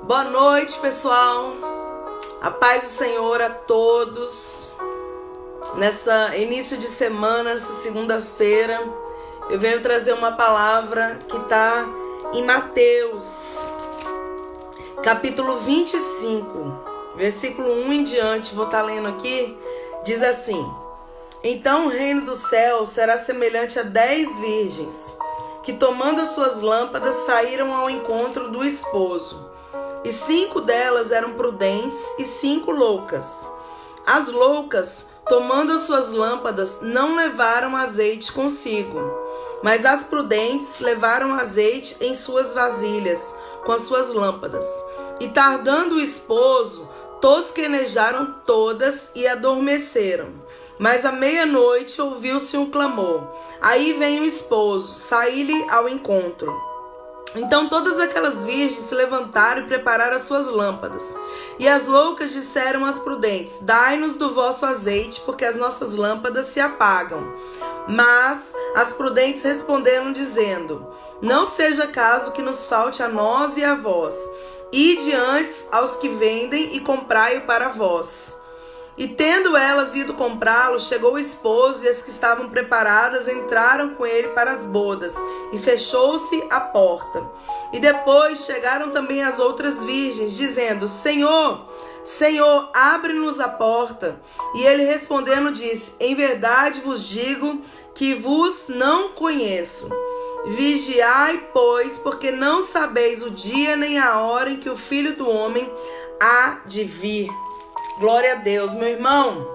Boa noite, pessoal. A paz do Senhor a todos. Nessa início de semana, nessa segunda-feira, eu venho trazer uma palavra que está em Mateus, capítulo 25, versículo 1 em diante. Vou estar lendo aqui. Diz assim: Então o reino do céu será semelhante a 10 virgens, que tomando as suas lâmpadas saíram ao encontro do esposo. E 5 delas eram prudentes e 5 loucas. As loucas, tomando as suas lâmpadas, não levaram azeite consigo, mas as prudentes levaram azeite em suas vasilhas com as suas lâmpadas. E tardando o esposo, tosquenejaram todas e adormeceram. Mas à meia-noite ouviu-se um clamor: Aí vem o esposo, saí-lhe ao encontro. Então todas aquelas virgens se levantaram e prepararam as suas lâmpadas. E as loucas disseram às prudentes: Dai-nos do vosso azeite, porque as nossas lâmpadas se apagam. Mas as prudentes responderam dizendo: Não seja caso que nos falte a nós e a vós. Ide antes aos que vendem e comprai-o para vós. E tendo elas ido comprá-lo, chegou o esposo, e as que estavam preparadas entraram com ele para as bodas, e fechou-se a porta. E depois chegaram também as outras virgens, dizendo: Senhor, Senhor, abre-nos a porta. E ele respondendo disse: Em verdade vos digo que vos não conheço. Vigiai, pois, porque não sabeis o dia nem a hora em que o Filho do Homem há de vir. Glória a Deus, meu irmão.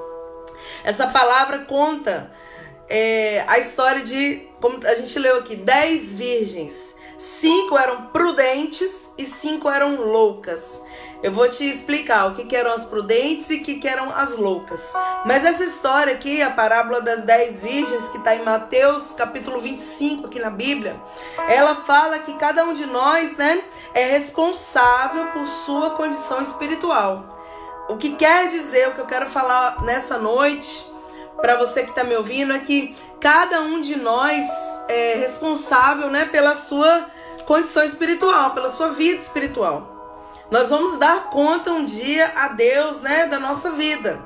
Essa palavra conta a história de, como a gente leu aqui, 10 virgens. 5 eram prudentes e 5 eram loucas. Eu vou te explicar o que eram as prudentes e o que eram as loucas. Mas essa história aqui, a parábola das 10 virgens, que está em Mateus capítulo 25 aqui na Bíblia, ela fala que cada um de nós, é responsável por sua condição espiritual. O que quer dizer, o que eu quero falar nessa noite, para você que está me ouvindo, é que cada um de nós é responsável, pela sua condição espiritual, pela sua vida espiritual. Nós vamos dar conta um dia a Deus, da nossa vida.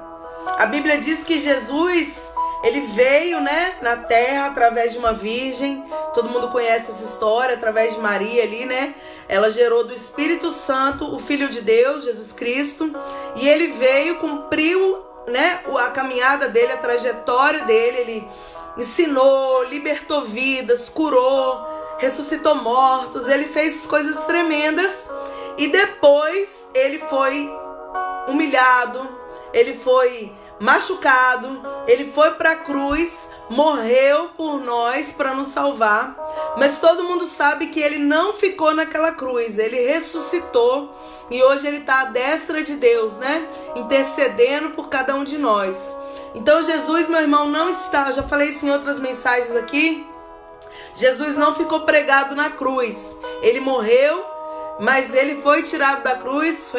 A Bíblia diz que Jesus, ele veio, na terra através de uma virgem. Todo mundo conhece essa história, através de Maria ali, Ela gerou do Espírito Santo o Filho de Deus, Jesus Cristo. E ele veio, cumpriu, a caminhada dele, a trajetória dele. Ele ensinou, libertou vidas, curou, ressuscitou mortos. Ele fez coisas tremendas. E depois ele foi humilhado, ele foi machucado, ele foi para a cruz, morreu por nós para nos salvar. Mas todo mundo sabe que ele não ficou naquela cruz, ele ressuscitou e hoje ele está à destra de Deus, intercedendo por cada um de nós. Então Jesus, meu irmão, não está, eu já falei isso em outras mensagens aqui, Jesus não ficou pregado na cruz, ele morreu, mas ele foi tirado da cruz,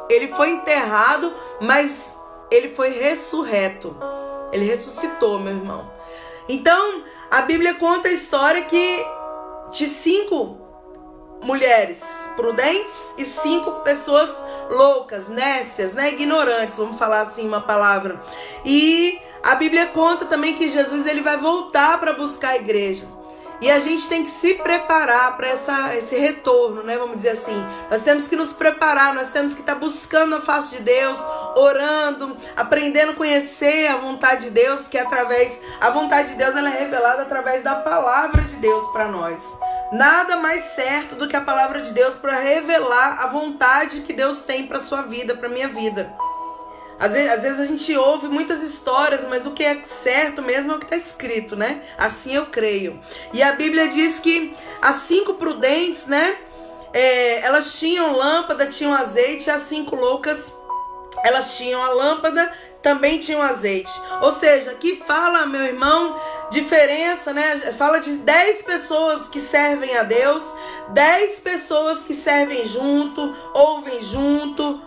ele foi enterrado, mas ele foi ressurreto. Ele ressuscitou, meu irmão. Então, a Bíblia conta a história de 5 mulheres prudentes e 5 pessoas loucas, nécias, ignorantes, vamos falar assim uma palavra. E a Bíblia conta também que Jesus ele vai voltar para buscar a igreja. E a gente tem que se preparar para esse retorno, vamos dizer assim. Nós temos que nos preparar, nós temos que estar buscando a face de Deus, orando, aprendendo a conhecer a vontade de Deus, que a vontade de Deus ela é revelada através da palavra de Deus para nós. Nada mais certo do que a palavra de Deus para revelar a vontade que Deus tem para a sua vida, para a minha vida. Às vezes a gente ouve muitas histórias, mas o que é certo mesmo é o que está escrito, Assim eu creio. E a Bíblia diz que as 5 prudentes, elas tinham lâmpada, tinham azeite, e as 5 loucas, elas tinham a lâmpada, também tinham azeite. Ou seja, aqui fala, meu irmão, diferença, Fala de 10 pessoas que servem a Deus, 10 pessoas que servem junto, ouvem junto,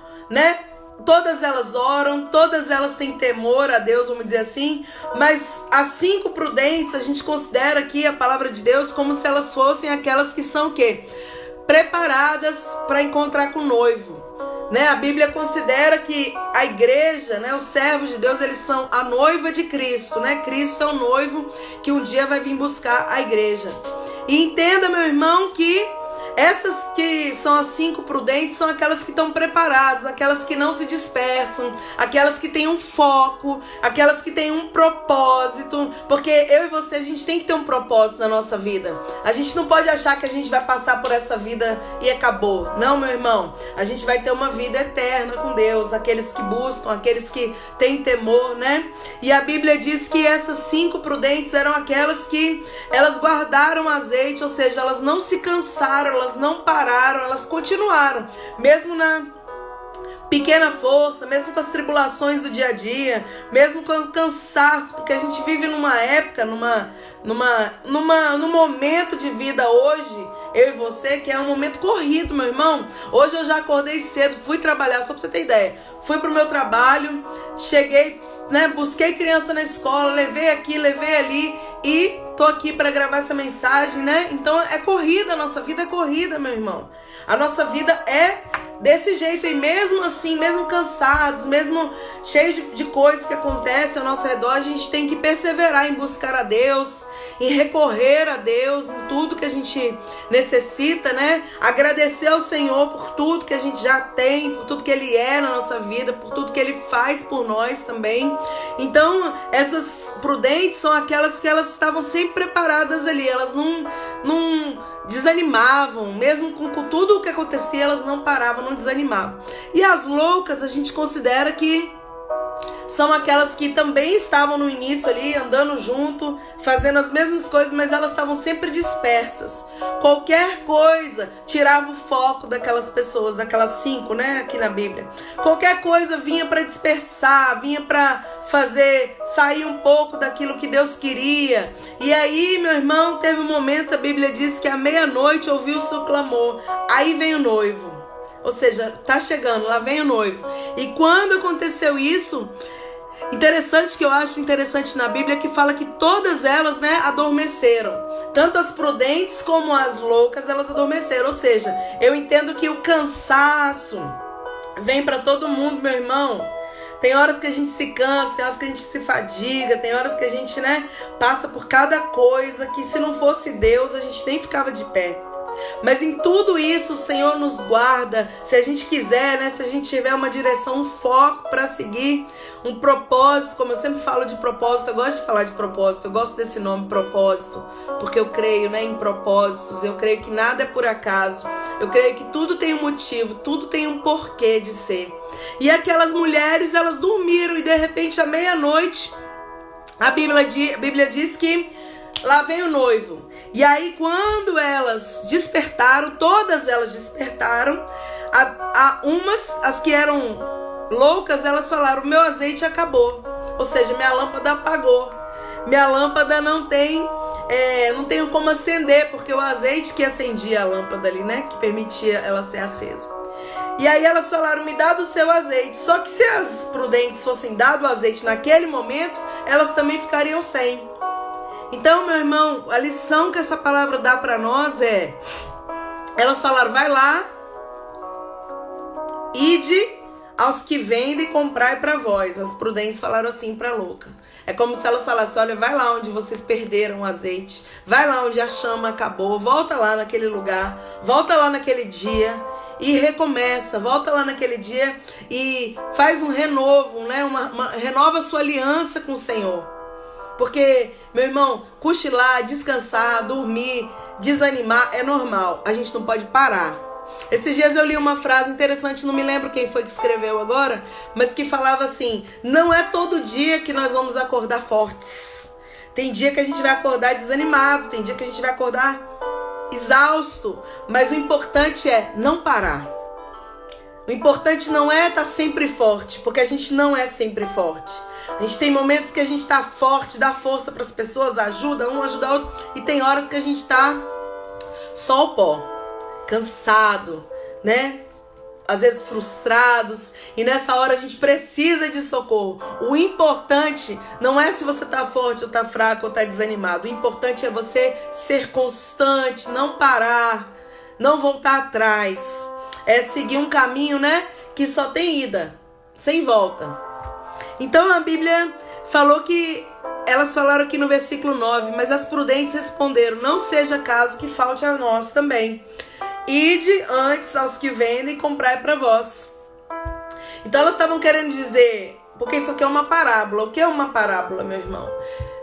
Todas elas oram, todas elas têm temor a Deus, vamos dizer assim. Mas as 5 prudentes, a gente considera aqui a palavra de Deus como se elas fossem aquelas que são o quê? preparadas para encontrar com o noivo. A Bíblia considera que a igreja, os servos de Deus, eles são a noiva de Cristo. Cristo é o noivo que um dia vai vir buscar a igreja. E entenda, meu irmão, que essas que são as 5 prudentes são aquelas que estão preparadas, aquelas que não se dispersam, aquelas que têm um foco, aquelas que têm um propósito, porque eu e você, a gente tem que ter um propósito na nossa vida. A gente não pode achar que a gente vai passar por essa vida e acabou. Não, meu irmão, a gente vai ter uma vida eterna com Deus, aqueles que buscam, aqueles que têm temor, E a Bíblia diz que essas 5 prudentes eram aquelas que elas guardaram azeite, ou seja, elas não se cansaram, elas não pararam, elas continuaram, mesmo na pequena força, mesmo com as tribulações do dia a dia, mesmo com o cansaço, porque a gente vive numa época, num momento de vida hoje, eu e você, que é um momento corrido, meu irmão. Hoje eu já acordei cedo, fui trabalhar, só pra você ter ideia, fui pro meu trabalho, cheguei, busquei criança na escola, levei aqui, levei ali e tô aqui para gravar essa mensagem, Então é corrida, a nossa vida é corrida, meu irmão. A nossa vida é desse jeito e mesmo assim, mesmo cansados, mesmo cheios de coisas que acontecem ao nosso redor, a gente tem que perseverar em buscar a Deus, em recorrer a Deus, em tudo que a gente necessita, Agradecer ao Senhor por tudo que a gente já tem, por tudo que Ele é na nossa vida, por tudo que Ele faz por nós também. Então, essas prudentes são aquelas que elas estavam sempre preparadas ali, elas não desanimavam, mesmo com tudo o que acontecia, elas não paravam, não desanimavam. E as loucas, a gente considera que são aquelas que também estavam no início ali, andando junto, fazendo as mesmas coisas, mas elas estavam sempre dispersas. Qualquer coisa tirava o foco daquelas pessoas, daquelas 5, aqui na Bíblia. Qualquer coisa vinha para dispersar, vinha para fazer sair um pouco daquilo que Deus queria. E aí, meu irmão, teve um momento, a Bíblia diz que à meia-noite ouviu-se o clamor. Aí vem o noivo. Ou seja, tá chegando, lá vem o noivo. E quando aconteceu isso, interessante, que eu acho interessante na Bíblia, que fala que todas elas, adormeceram. Tanto as prudentes como as loucas, elas adormeceram. Ou seja, eu entendo que o cansaço vem para todo mundo, meu irmão. Tem horas que a gente se cansa, tem horas que a gente se fadiga, tem horas que a gente, passa por cada coisa que se não fosse Deus, a gente nem ficava de pé. Mas em tudo isso o Senhor nos guarda. Se a gente quiser, se a gente tiver uma direção, um foco para seguir, um propósito, como eu sempre falo de propósito, eu gosto de falar de propósito, eu gosto desse nome propósito, porque eu creio em propósitos, eu creio que nada é por acaso, eu creio que tudo tem um motivo, tudo tem um porquê de ser. E aquelas mulheres, elas dormiram e de repente à meia-noite, a Bíblia diz que lá vem o noivo. E aí quando elas despertaram, todas elas despertaram, as que eram loucas, elas falaram: meu azeite acabou, ou seja, minha lâmpada apagou, minha lâmpada não tenho como acender, porque o azeite que acendia a lâmpada ali, que permitia ela ser acesa. E aí elas falaram: me dá do seu azeite. Só que se as prudentes fossem dado o azeite naquele momento, elas também ficariam sem. Então, meu irmão, a lição que essa palavra dá para nós é: elas falaram, vai lá, ide aos que vendem e comprai para vós. As prudentes falaram assim para a louca. É como se elas falassem: olha, vai lá onde vocês perderam o azeite, vai lá onde a chama acabou, volta lá naquele lugar, volta lá naquele dia e recomeça, volta lá naquele dia e faz um renovo, renova a sua aliança com o Senhor. Porque, meu irmão, cochilar, descansar, dormir, desanimar é normal. A gente não pode parar. Esses dias eu li uma frase interessante, não me lembro quem foi que escreveu agora, mas que falava assim: não é todo dia que nós vamos acordar fortes. Tem dia que a gente vai acordar desanimado, tem dia que a gente vai acordar exausto. Mas o importante é não parar. O importante não é estar sempre forte, porque a gente não é sempre forte. A gente tem momentos que a gente está forte, dá força para as pessoas, ajuda um, ajuda outro. E tem horas que a gente está só o pó, cansado, Às vezes frustrados. E nessa hora a gente precisa de socorro. O importante não é se você está forte ou está fraco ou está desanimado. O importante é você ser constante, não parar, não voltar atrás. É seguir um caminho, né, que só tem ida, sem volta. Então a Bíblia falou que, elas falaram aqui no versículo 9, mas as prudentes responderam, não seja caso que falte a nós também. Ide antes aos que vendem e comprai para vós. Então elas estavam querendo dizer, porque isso aqui é uma parábola. O que é uma parábola, meu irmão?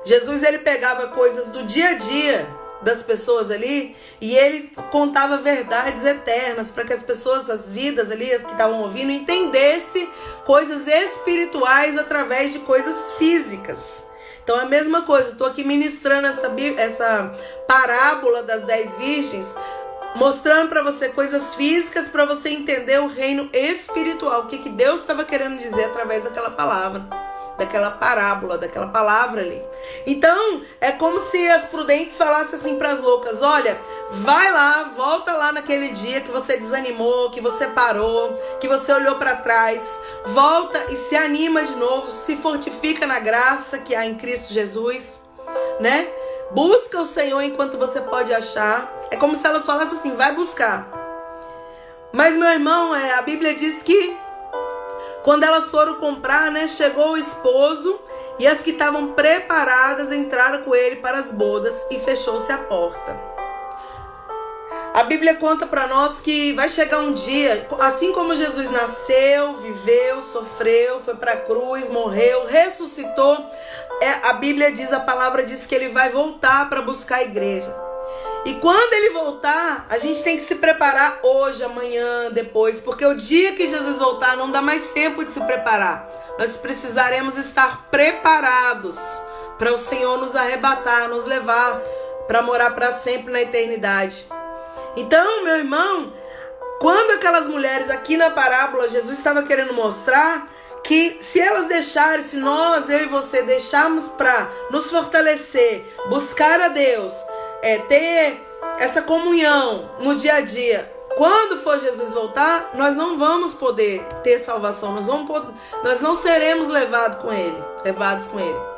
Jesus, ele pegava coisas do dia a dia das pessoas ali e ele contava verdades eternas para que as pessoas, as vidas ali, as que estavam ouvindo, entendessem coisas espirituais através de coisas físicas. Então é a mesma coisa, eu estou aqui ministrando essa parábola das 10 virgens, mostrando para você coisas físicas para você entender o reino espiritual, o que Deus estava querendo dizer através daquela palavra, daquela parábola, daquela palavra ali. Então é como se as prudentes falassem assim para as loucas, olha, vai lá, volta lá naquele dia que você desanimou, que você parou, que você olhou para trás, volta e se anima de novo, se fortifica na graça que há em Cristo Jesus, né? Busca o Senhor enquanto você pode achar. É como se elas falassem assim, vai buscar. Mas, meu irmão, a Bíblia diz que quando elas foram comprar, né, chegou o esposo e as que estavam preparadas entraram com ele para as bodas e fechou-se a porta. A Bíblia conta para nós que vai chegar um dia, assim como Jesus nasceu, viveu, sofreu, foi para a cruz, morreu, ressuscitou, a Bíblia diz, a palavra diz que ele vai voltar para buscar a igreja. E quando ele voltar, a gente tem que se preparar hoje, amanhã, depois, porque o dia que Jesus voltar não dá mais tempo de se preparar. Nós precisaremos estar preparados para o Senhor nos arrebatar, nos levar para morar para sempre na eternidade. Então, meu irmão, quando aquelas mulheres aqui na parábola, Jesus estava querendo mostrar que se elas deixarem, se nós, eu e você, deixarmos para nos fortalecer, buscar a Deus, ter essa comunhão no dia a dia, quando for Jesus voltar, nós não vamos poder ter salvação, nós não seremos levados com Ele.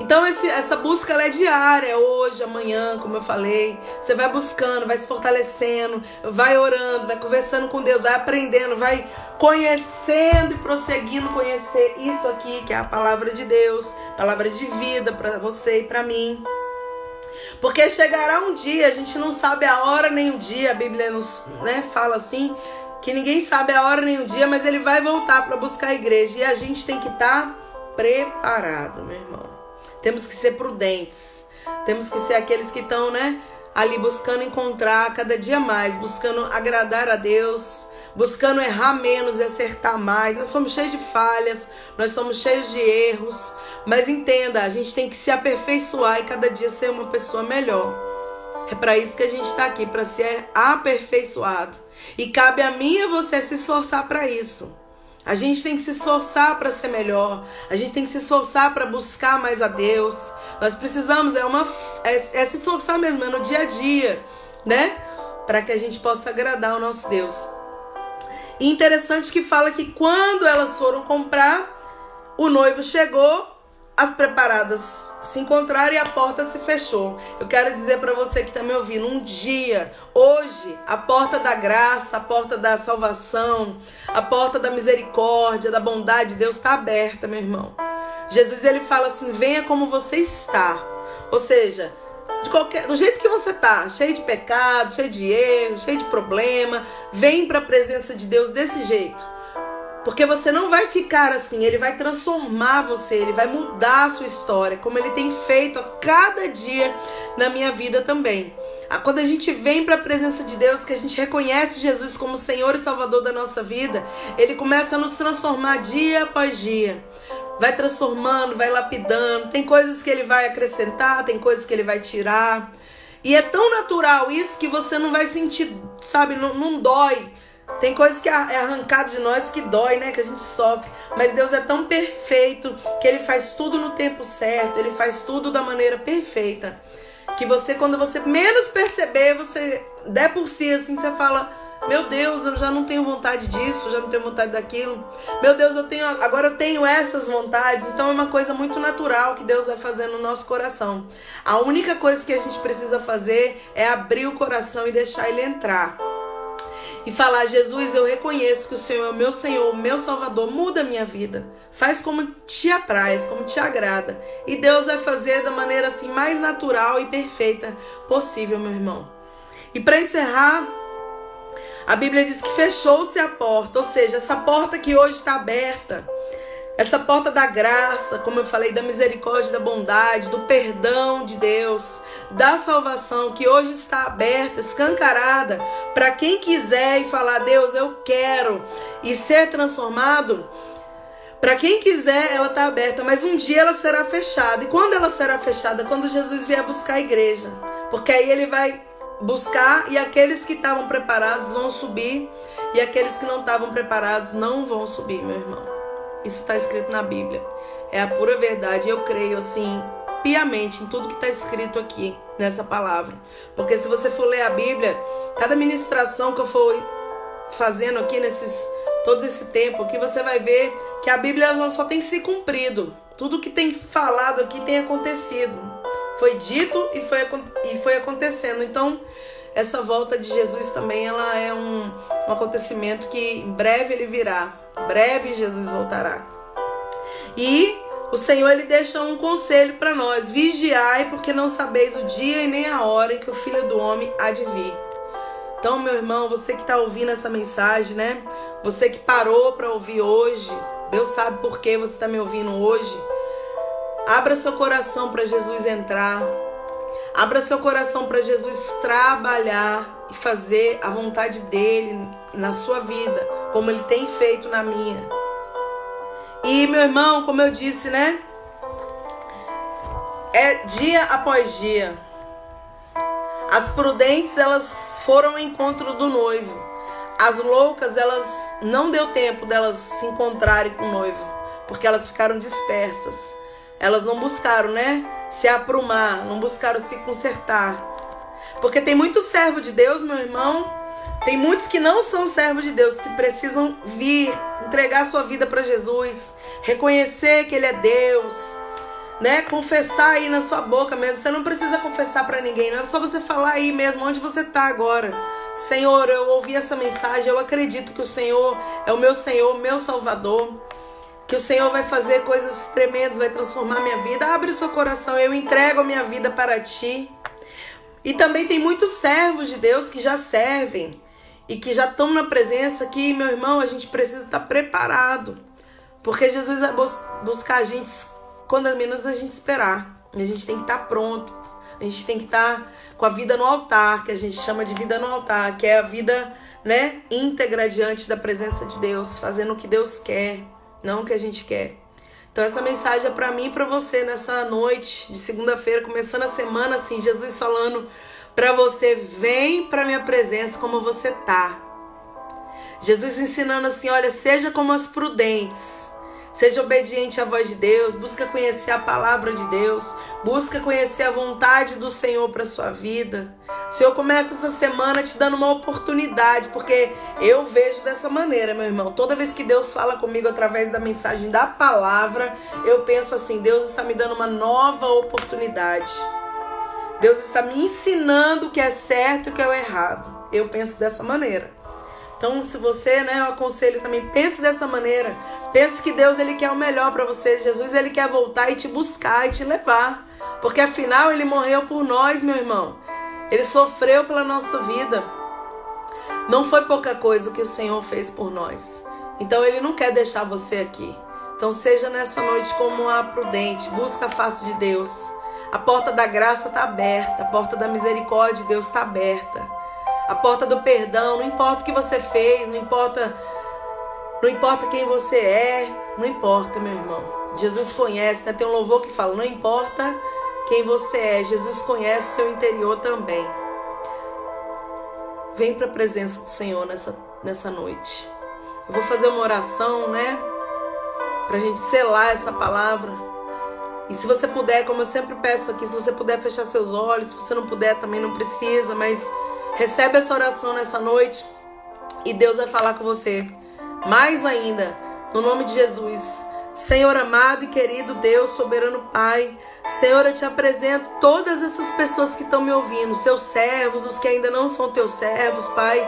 Então essa busca ela é diária, hoje, amanhã, como eu falei. Você vai buscando, vai se fortalecendo, vai orando, vai conversando com Deus, vai aprendendo, vai conhecendo e prosseguindo conhecer isso aqui, que é a palavra de Deus, palavra de vida para você e para mim. Porque chegará um dia, a gente não sabe a hora nem o dia, a Bíblia nos, fala assim, que ninguém sabe a hora nem o dia, mas ele vai voltar para buscar a igreja e a gente tem que estar preparado, meu irmão. Temos que ser prudentes, temos que ser aqueles que estão, ali buscando encontrar cada dia mais, buscando agradar a Deus, buscando errar menos e acertar mais. Nós somos cheios de falhas, nós somos cheios de erros, mas entenda, a gente tem que se aperfeiçoar e cada dia ser uma pessoa melhor. É para isso que a gente está aqui, para ser aperfeiçoado. E cabe a mim e a você se esforçar para isso. A gente tem que se esforçar para ser melhor. A gente tem que se esforçar para buscar mais a Deus. Nós precisamos, é se esforçar mesmo, é no dia a dia, para que a gente possa agradar ao nosso Deus. E interessante que fala que quando elas foram comprar, o noivo chegou, as preparadas se encontraram e a porta se fechou. Eu quero dizer para você que está me ouvindo, um dia, hoje, a porta da graça, a porta da salvação, a porta da misericórdia, da bondade de Deus está aberta, meu irmão. Jesus, ele fala assim, venha como você está. Ou seja, do jeito que você está, cheio de pecado, cheio de erro, cheio de problema, vem para a presença de Deus desse jeito. Porque você não vai ficar assim, ele vai transformar você, ele vai mudar a sua história, como ele tem feito a cada dia na minha vida também. Quando a gente vem para a presença de Deus, que a gente reconhece Jesus como Senhor e Salvador da nossa vida, ele começa a nos transformar dia após dia. Vai transformando, vai lapidando, tem coisas que ele vai acrescentar, tem coisas que ele vai tirar. E é tão natural isso que você não vai sentir, sabe, não dói. Tem coisas que é arrancado de nós que dói, que a gente sofre. Mas Deus é tão perfeito que ele faz tudo no tempo certo. Ele faz tudo da maneira perfeita. Que você, quando você menos perceber, você der por si assim, você fala, meu Deus, eu já não tenho vontade disso, já não tenho vontade daquilo. Meu Deus, agora eu tenho essas vontades. Então é uma coisa muito natural que Deus vai fazendo no nosso coração. A única coisa que a gente precisa fazer é abrir o coração e deixar ele entrar. e falar: Jesus, eu reconheço que o Senhor é o meu Senhor, o meu Salvador, muda a minha vida, faz como te apraz, como te agrada, e Deus vai fazer da maneira assim mais natural e perfeita possível, meu irmão. E para encerrar, a Bíblia diz que fechou-se a porta, ou seja, essa porta que hoje está aberta, essa porta da graça, como eu falei, da misericórdia, da bondade, do perdão de Deus, da salvação, que hoje está aberta, escancarada, para quem quiser e falar: Deus, eu quero, e ser transformado. Para quem quiser, ela está aberta, mas um dia ela será fechada. E quando ela será fechada? Quando Jesus vier buscar a igreja, porque aí ele vai buscar, e aqueles que estavam preparados vão subir, e aqueles que não estavam preparados não vão subir, meu irmão. Isso está escrito na Bíblia, é a pura verdade. Eu creio assim piamente em tudo que está escrito aqui nessa palavra, porque se você for ler a Bíblia, cada ministração que eu for fazendo aqui todo esse tempo aqui, você vai ver que a Bíblia ela só tem se cumprido. Tudo que tem falado aqui tem acontecido, foi dito e foi acontecendo. Então essa volta de Jesus também, ela é um acontecimento que em breve ele virá. Breve Jesus voltará. E o Senhor, ele deixa um conselho para nós: vigiai, porque não sabeis o dia e nem a hora em que o Filho do Homem há de vir. Então, meu irmão, você que está ouvindo essa mensagem, né? Você que parou para ouvir hoje, Deus sabe por que você está me ouvindo hoje. Abra seu coração para Jesus entrar. Abra seu coração para Jesus trabalhar e fazer a vontade dele na sua vida, como ele tem feito na minha. E, meu irmão, como eu disse, né? É dia após dia. As prudentes, elas foram ao encontro do noivo. As loucas, elas não deu tempo delas se encontrarem com o noivo, porque elas ficaram dispersas. Elas não buscaram, né, se aprumar, não buscaram se consertar. Porque tem muito servo de Deus, meu irmão, tem muitos que não são servos de Deus, que precisam vir, entregar sua vida para Jesus, reconhecer que Ele é Deus, né, confessar aí na sua boca mesmo. Você não precisa confessar para ninguém, não, é só você falar aí mesmo, onde você está agora. Senhor, eu ouvi essa mensagem, eu acredito que o Senhor é o meu Salvador, que o Senhor vai fazer coisas tremendas, vai transformar minha vida. Abre o seu coração, eu entrego a minha vida para Ti. E também tem muitos servos de Deus que já servem e que já estão na presença, que, meu irmão, a gente precisa estar preparado, porque Jesus vai buscar a gente quando menos a gente esperar. E a gente tem que estar pronto, a gente tem que estar com a vida no altar, que a gente chama de vida no altar, que é a vida, né, íntegra diante da presença de Deus, fazendo o que Deus quer, não o que a gente quer. Então essa mensagem é para mim e para você nessa noite de segunda-feira, começando a semana assim, Jesus falando para você: vem para minha presença como você tá. Jesus ensinando assim: olha, seja como as prudentes, seja obediente à voz de Deus, busca conhecer a palavra de Deus, busca conhecer a vontade do Senhor para sua vida. O Senhor começa essa semana te dando uma oportunidade, porque eu vejo dessa maneira, meu irmão. Toda vez que Deus fala comigo através da mensagem da palavra, eu penso assim: Deus está me dando uma nova oportunidade. Deus está me ensinando o que é certo e o que é o errado. Eu penso dessa maneira. Então, se você, né, eu aconselho também, pense dessa maneira. Pense que Deus, Ele quer o melhor para você. Jesus, Ele quer voltar e te buscar e te levar. Porque afinal, Ele morreu por nós, meu irmão. Ele sofreu pela nossa vida. Não foi pouca coisa o que o Senhor fez por nós. Então, Ele não quer deixar você aqui. Então, seja nessa noite como a prudente. Busca a face de Deus. A porta da graça está aberta. A porta da misericórdia de Deus está aberta. A porta do perdão, não importa o que você fez, não importa quem você é, não importa, meu irmão. Jesus conhece, né? Tem um louvor que fala: não importa quem você é, Jesus conhece o seu interior também. Vem para a presença do Senhor nessa noite. Eu vou fazer uma oração, né? Para a gente selar essa palavra. E se você puder, como eu sempre peço aqui, se você puder fechar seus olhos, se você não puder também não precisa, mas recebe essa oração nessa noite e Deus vai falar com você. Mais ainda, no nome de Jesus, Senhor amado e querido Deus, soberano Pai, Senhor, eu te apresento todas essas pessoas que estão me ouvindo, seus servos, os que ainda não são teus servos, Pai.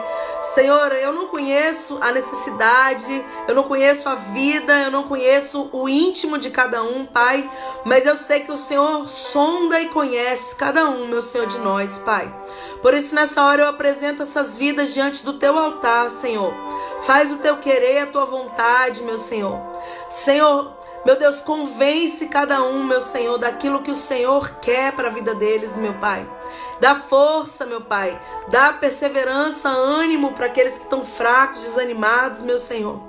Senhor, eu não conheço a necessidade, eu não conheço a vida, eu não conheço o íntimo de cada um, Pai, mas eu sei que o Senhor sonda e conhece cada um, meu Senhor, de nós, Pai. Por isso, nessa hora eu apresento essas vidas diante do teu altar, Senhor. Faz o teu querer, a tua vontade, meu Senhor. Senhor, meu Deus, convence cada um, meu Senhor, daquilo que o Senhor quer para a vida deles, meu Pai. Dá força, meu Pai. Dá perseverança, ânimo para aqueles que estão fracos, desanimados, meu Senhor.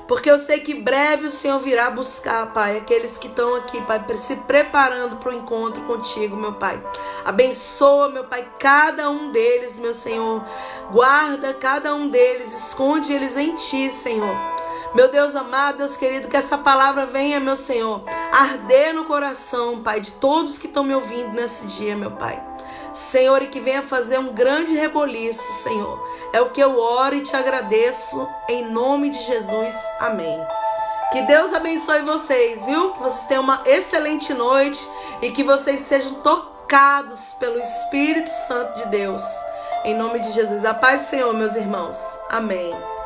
Porque eu sei que breve o Senhor virá buscar, Pai, aqueles que estão aqui, Pai, se preparando para o encontro contigo, meu Pai. Abençoa, meu Pai, cada um deles, meu Senhor. Guarda cada um deles, esconde eles em Ti, Senhor. Meu Deus amado, Deus querido, que essa palavra venha, meu Senhor, arder no coração, Pai, de todos que estão me ouvindo nesse dia, meu Pai. Senhor, e que venha fazer um grande reboliço, Senhor. É o que eu oro e te agradeço, em nome de Jesus. Amém. Que Deus abençoe vocês, viu? Que vocês tenham uma excelente noite e que vocês sejam tocados pelo Espírito Santo de Deus. Em nome de Jesus. A paz do Senhor, meus irmãos. Amém.